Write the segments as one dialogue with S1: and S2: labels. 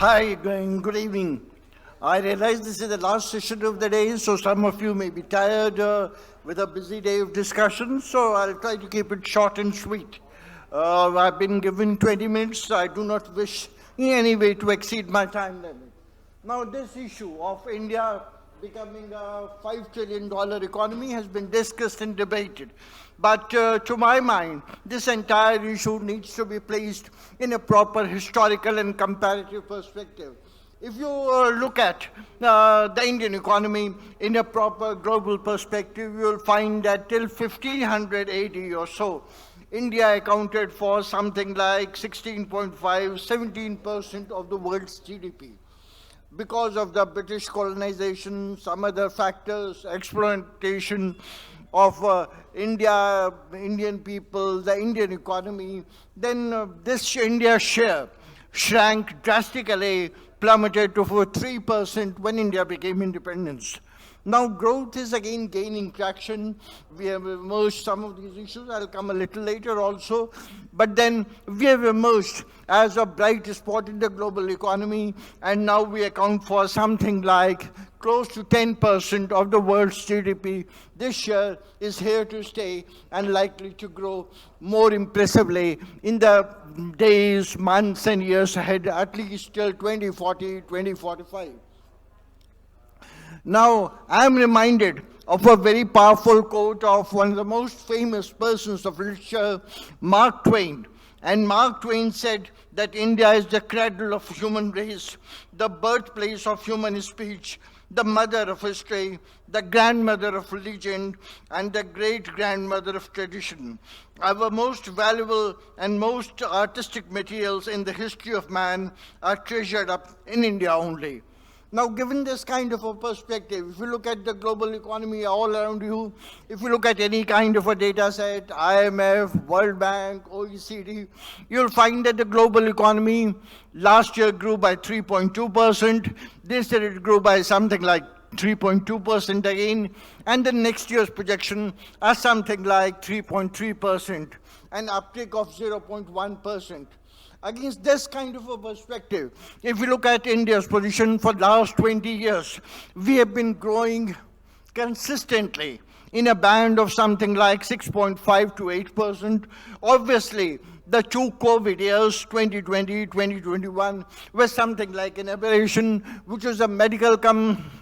S1: Hi, good evening. I realize this is the last session of the day, so some of you may be tired with a busy day of discussion, so I'll try to keep it short and sweet. I've been given 20 minutes, so I do not wish in any way to exceed my time limit. Now, this issue of India becoming a $5 trillion economy has been discussed and debated. But to my mind, this entire issue needs to be placed in a proper historical and comparative perspective. If you look at the Indian economy in a proper global perspective, you will find that till 1500 AD or so, India accounted for something like 16.5, 17% of the world's GDP. Because of the British colonization, some other factors, exploitation of Indian people, the Indian economy, then this India share shrank drastically, plummeted to 3% when India became independent. Now growth is again gaining traction. We have emerged some of these issues. I'll come a little later also. But then we have emerged as a bright spot in the global economy, and now we account for something like close to 10% of the world's GDP. This year is here to stay and likely to grow more impressively in the days, months, and years ahead, at least till 2040, 2045. Now, I am reminded of a very powerful quote of one of the most famous persons of literature, Mark Twain. And Mark Twain said that India is the cradle of human race, the birthplace of human speech, the mother of history, the grandmother of legend, and the great-grandmother of tradition. Our most valuable and most artistic materials in the history of man are treasured up in India only. Now, given this kind of a perspective, if you look at the global economy all around you, if you look at any kind of a data set, IMF, World Bank, OECD, you'll find that the global economy last year grew by 3.2%. This year it grew by something like 3.2% again, and the next year's projection are something like 3.3%, an uptick of 0.1%. Against this kind of a perspective, if we look at India's position for the last 20 years, we have been growing consistently in a band of something like 6.5 to 8%. Obviously, the two COVID years, 2020, 2021, were something like an aberration, which was a medical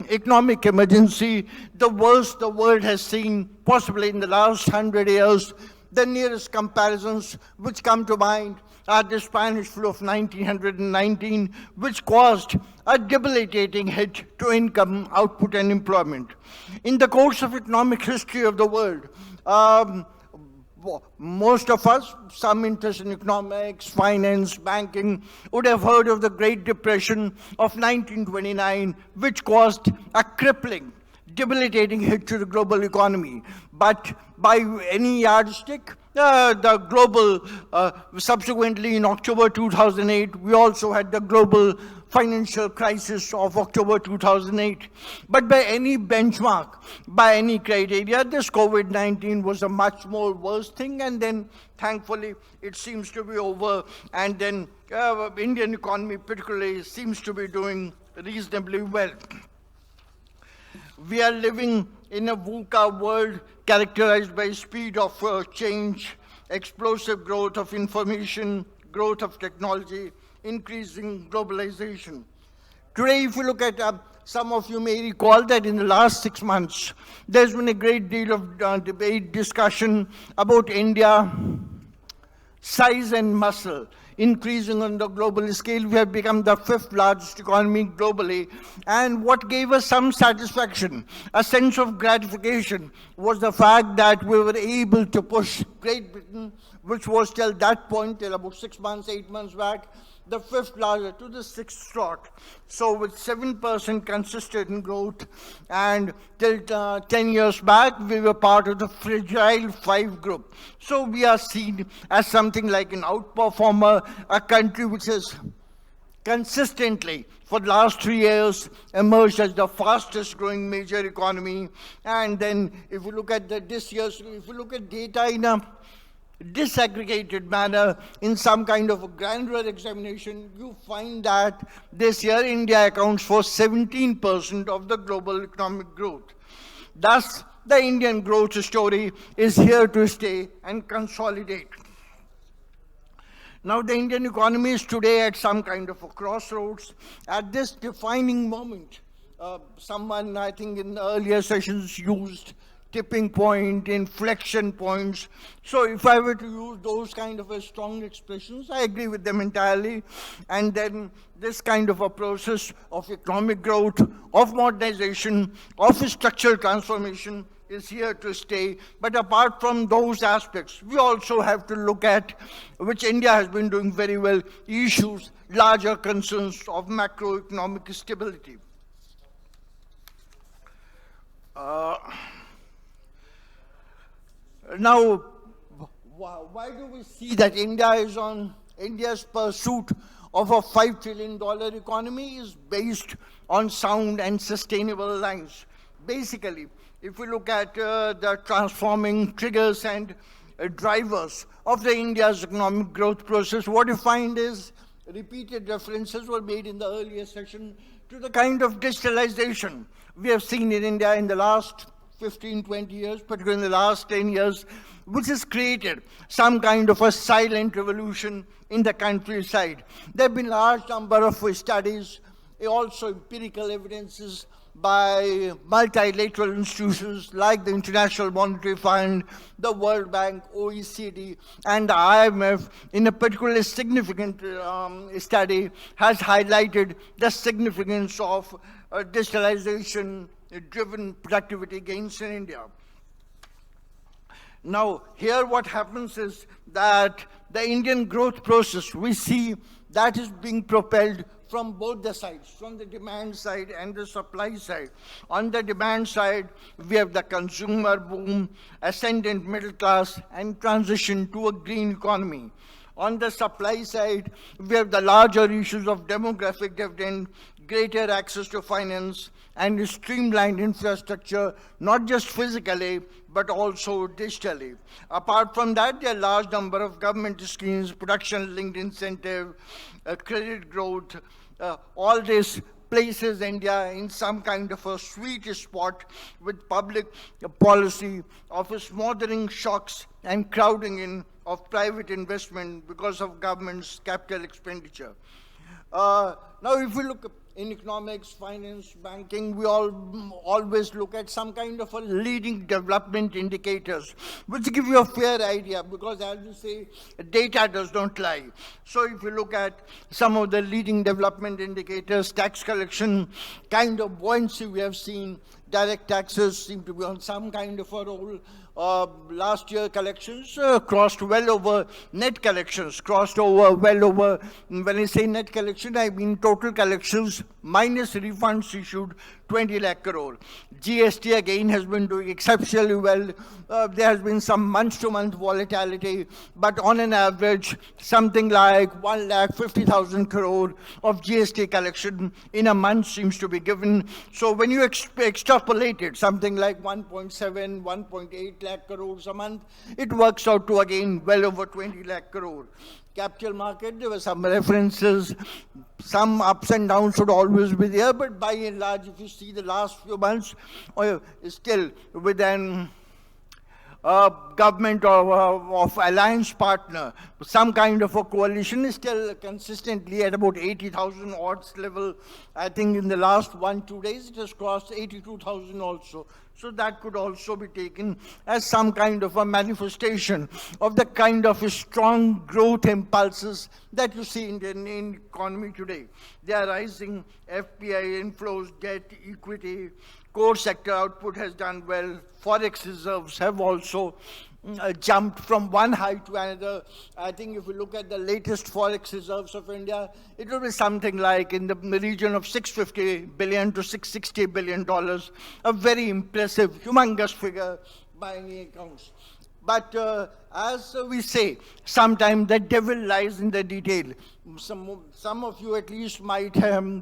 S1: economic emergency, the worst the world has seen possibly in the last 100 years. The nearest comparisons which come to mind are the Spanish flu of 1919, which caused a debilitating hit to income, output, and employment. In the course of economic history of the world, most of us, some interest in economics, finance, banking, would have heard of the Great Depression of 1929, which caused a crippling, debilitating hit to the global economy. But by any yardstick, the global, subsequently in October 2008, we also had the global financial crisis of October 2008. But by any benchmark, by any criteria, this COVID-19 was a much more worse thing, and then thankfully it seems to be over, and then Indian economy particularly seems to be doing reasonably well. We are living in a VUCA world characterized by speed of change, explosive growth of information, growth of technology, increasing globalization. Today, if you look at, some of you may recall that in the last 6 months, there's been a great deal of debate, discussion about India, size and muscle. Increasing on the global scale, we have become the 5th largest economy globally. And what gave us some satisfaction, a sense of gratification, was the fact that we were able to push Great Britain, which was till that point, till about 6 months, 8 months back, the 5th largest, to the 6th slot. So with 7% consistent growth, and till 10 years back, we were part of the fragile 5 group. So we are seen as something like an outperformer, a country which has consistently, for the last 3 years, emerged as the fastest growing major economy. And then if you look at this year, if you look at data in a disaggregated manner in some kind of a granular examination, you find that this year India accounts for 17% of the global economic growth. Thus, the Indian growth story is here to stay and consolidate. Now, the Indian economy is today at some kind of a crossroads. At this defining moment, someone, I think in earlier sessions, used tipping point, inflection points. So if I were to use those kind of strong expressions, I agree with them entirely. And then this kind of a process of economic growth, of modernization, of structural transformation is here to stay. But apart from those aspects, we also have to look at, which India has been doing very well, issues, larger concerns of macroeconomic stability. Now, why do we see that India's pursuit of a $5 trillion economy is based on sound and sustainable lines? Basically, if we look at the transforming triggers and drivers of the India's economic growth process, what you find is repeated references were made in the earlier session to the kind of digitalization we have seen in India in the last 15, 20 years, particularly in the last 10 years, which has created some kind of a silent revolution in the countryside. There have been large number of studies, also empirical evidences by multilateral institutions like the International Monetary Fund, the World Bank, OECD, and the IMF, in a particularly significant study, has highlighted the significance of digitalization-driven productivity gains in India. Now, here what happens is that the Indian growth process, we see that is being propelled from both the sides, from the demand side and the supply side. On the demand side, we have the consumer boom, ascendant middle class, and transition to a green economy. On the supply side, we have the larger issues of demographic dividend, greater access to finance, and streamlined infrastructure, not just physically, but also digitally. Apart from that, there are a large number of government schemes, production-linked incentive, credit growth. All this places India in some kind of a sweet spot with public policy of smothering shocks and crowding in of private investment because of government's capital expenditure. Now, if we look in economics, finance, banking, we always look at some kind of a leading development indicators, which give you a fair idea, because as you say, data does not lie. So if you look at some of the leading development indicators, tax collection, kind of buoyancy we have seen, direct taxes seem to be on some kind of a roll. Last year collections crossed well over, net collections crossed over, well over, when I say net collection, I mean total collections minus refunds issued, 20 lakh crore. GST again has been doing exceptionally well. There has been some month-to-month volatility, but on an average, something like 1,50,000 crore of GST collection in a month seems to be given. So when you extrapolate it, something like 1.7, 1.8 lakh crores a month, it works out to again well over 20 lakh crore. Capital market, there were some references, some ups and downs should always be there, but by and large, if you see the last few months, still with an government of alliance partner, some kind of a coalition is still consistently at about 80,000 odds level. I think in the last 1-2 days, it has crossed 82,000 also. So that could also be taken as some kind of a manifestation of the kind of strong growth impulses that you see in the Indian economy today. They are rising FPI inflows, debt, equity, core sector output has done well, forex reserves have also jumped from one high to another. I think if we look at the latest forex reserves of India, it will be something like in the region of $650 billion to $660 billion, a very impressive, humongous figure by any accounts. But as we say, sometimes the devil lies in the detail. Some of you at least might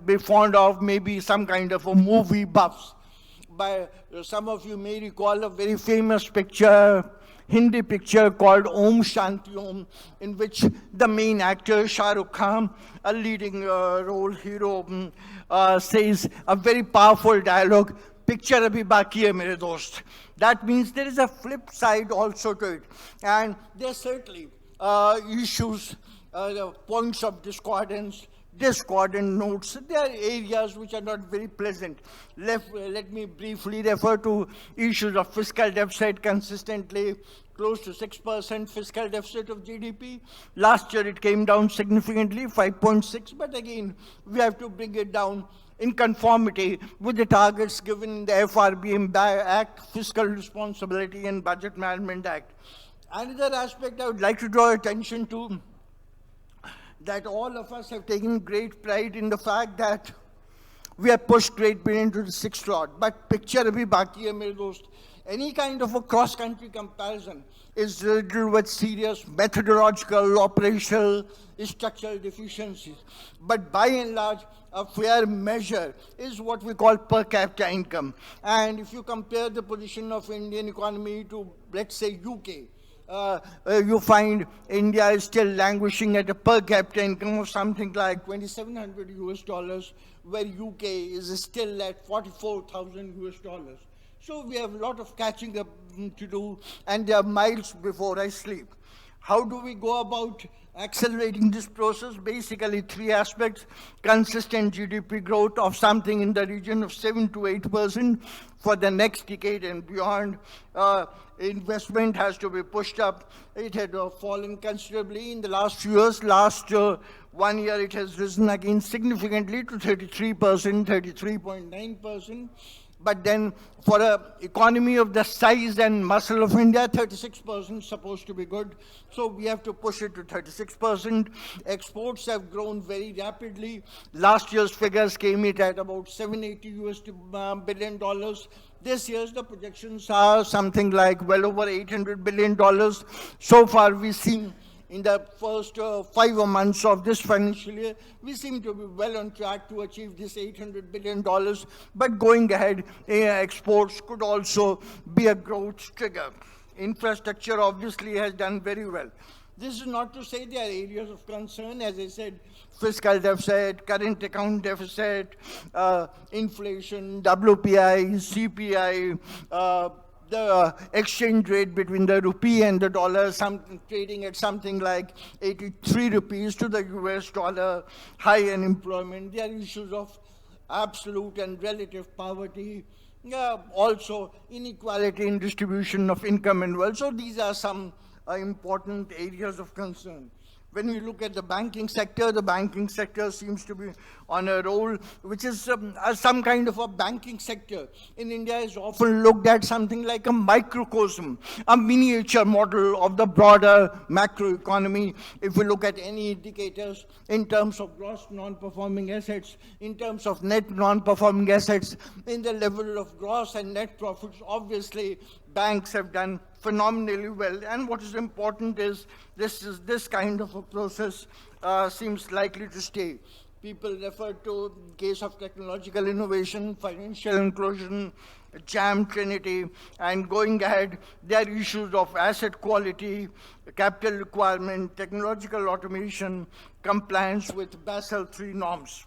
S1: be fond of maybe some kind of a movie buffs. by some of you may recall a very famous picture, Hindi picture called Om Shanti Om, in which the main actor, Shah Rukh Khan, a leading role hero, says a very powerful dialogue, picture abhi baki hai mere dost. That means there is a flip side also to it. And there are certainly issues, points of discordant notes. There are areas which are not very pleasant. Let me briefly refer to issues of fiscal deficit consistently, close to 6% fiscal deficit of GDP. Last year it came down significantly, 5.6, but again, we have to bring it down in conformity with the targets given in the FRBM Act, Fiscal Responsibility and Budget Management Act. Another aspect I would like to draw attention to, that all of us have taken great pride in the fact that we have pushed Great Britain to the 6th slot. But picture abhi baki hai mere dost. Any kind of a cross-country comparison is riddled with serious methodological, operational, structural deficiencies. But by and large, a fair measure is what we call per capita income. And if you compare the position of Indian economy to, let's say, UK, you find India is still languishing at a per capita income of something like 2,700 US dollars, where UK is still at 44,000 US dollars. So we have a lot of catching up to do, and there are miles before I sleep. How do we go about accelerating this process? Basically, three aspects: consistent GDP growth of something in the region of 7 to 8% for the next decade and beyond. Investment has to be pushed up. It had fallen considerably in the last few years. Last 1 year, it has risen again significantly to 33%, 33.9%. But then for an economy of the size and muscle of India, 36% is supposed to be good. So we have to push it to 36%. Exports have grown very rapidly. Last year's figures came in at about $780 billion. This year's the projections are something like well over $800 billion. So far we've seen in the first 5 months of this financial year, we seem to be well on track to achieve this $800 billion. But going ahead, exports could also be a growth trigger. Infrastructure obviously has done very well. This is not to say there are areas of concern. As I said, fiscal deficit, current account deficit, inflation, WPI, CPI, the exchange rate between the rupee and the dollar, trading at something like 83 rupees to the US dollar, high unemployment. There are issues of absolute and relative poverty, also inequality in distribution of income and wealth. So these are some important areas of concern. When we look at the banking sector seems to be on a roll, which is some kind of a banking sector. In India is often looked at something like a microcosm, a miniature model of the broader macroeconomy. If we look at any indicators in terms of gross non-performing assets, in terms of net non-performing assets, in the level of gross and net profits, obviously banks have done phenomenally well. And what is important is this kind of a process seems likely to stay. People refer to case of technological innovation, financial inclusion, jam trinity, and going ahead, there are issues of asset quality, capital requirement, technological automation, compliance with Basel III norms.